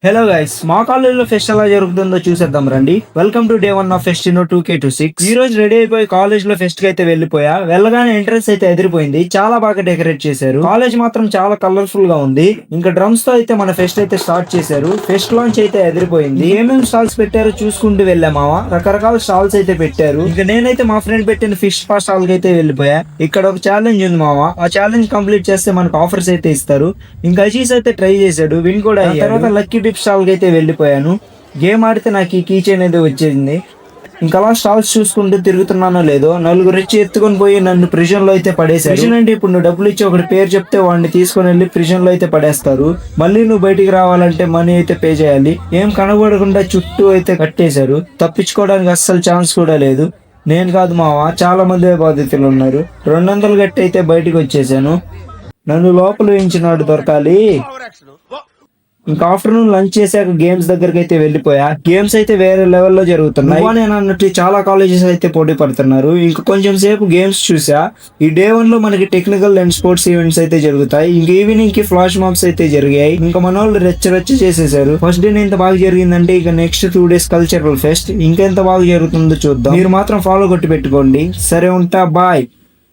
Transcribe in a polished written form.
Hello guys, మా కాలేజీలో pest ఎలా జరుగుతుందో చూసేద్దాం రండి. Welcome to day 1 of pest 2K26. ఈ రోజు రెడీ అయిపోయి కాలేజ్ లో ఫెస్ట్ కి అయితే వెళ్ళిపోయా. వెళ్ళగానే ఎంట్రన్స్ అయితే ఎదిరిపోయింది. చాలా బాగా డెకరేట్ చేశారు. కాలేజ్ మాత్రం చాలా కలర్ఫుల్ గా ఉంది. ఇంకా డ్రమ్స్ తో అయితే మన ఫెస్ట్ అయితే స్టార్ట్ చేశారు. ఫెస్ట్ లాంచ్ అయితే ఎదిరిపోయింది. ఏమేమి స్టాల్స్ పెట్టారో చూసుకుంటూ వెళ్ళామావా. రకరకాల స్టాల్స్ అయితే పెట్టారు. ఇంకా నేనైతే మా ఫ్రెండ్ పెట్టిన ఫిష్ పా స్టాల్ కి అయితే వెళ్ళిపోయా. ఇక్కడ ఒక ఛాలెంజ్ ఉంది మావా. ఆ ఛాలెంజ్ కంప్లీట్ చేస్తే మనకు ఆఫర్స్ అయితే ఇస్తారు. ఇంకా అజీస్ అయితే ట్రై చేశాడు, విన్ కూడా అయ్యాడు. తర్వాత లక్కీ స్టాల్ కి అయితే వెళ్ళిపోయాను. గేమ్ ఆడితే నాకు ఈ కీ చైన్ అయితే వచ్చేసింది. ఇంకా అలా స్టాల్స్ చూసుకుంటూ తిరుగుతున్నానో లేదో నలుగురు వచ్చి ఎత్తుకొని పోయి నన్ను ప్రిజన్ లో అయితే పడేశారు. ప్రిజన్ అంటే ఇప్పుడు నువ్వు డబ్బులు ఇచ్చి ఒకటి పేరు చెప్తే వాడిని తీసుకొని వెళ్ళి ప్రిజన్ లో అయితే పడేస్తారు. మళ్ళీ నువ్వు బయటికి రావాలంటే మనీ అయితే పే చేయాలి. ఏం కనబడకుండా చుట్టూ అయితే కట్టేశారు. తప్పించుకోవడానికి అస్సలు ఛాన్స్ కూడా లేదు. నేను కాదు మావా, చాలా మంది బాధితులు ఉన్నారు. 200 కట్టి అయితే బయటకు వచ్చేసాను. నన్ను లోపల వేయించినాడు దొరకాలి. ఇంకా ఆఫ్టర్నూన్ లంచ్ చేశాక గేమ్స్ దగ్గరికి అయితే వెళ్ళిపోయా. గేమ్స్ అయితే వేరే లెవెల్లో జరుగుతున్నాయి. నేను అన్నట్టు చాలా కాలేజెస్ అయితే పోటీ పడుతున్నారు. ఇంకా కొంచెం సేపు గేమ్స్ చూసా. ఈ డే 1 లో మనకి టెక్నికల్ అండ్ స్పోర్ట్స్ ఈవెంట్స్ అయితే జరుగుతాయి. ఇంక ఈవినింగ్ కి ఫ్లాష్ మాబ్స్ అయితే జరిగాయి. ఇంకా మన వాళ్ళు రెచ్చ చేసేసారు. ఫస్ట్ డే ఎంత బాగా జరిగిందంటే ఇక నెక్స్ట్ 2 days కల్చరల్ ఫెస్ట్ ఇంకెంత బాగా జరుగుతుందో చూద్దాం. మీరు మాత్రం ఫాలో కొట్టి పెట్టుకోండి. సరే, ఉంటా, బాయ్.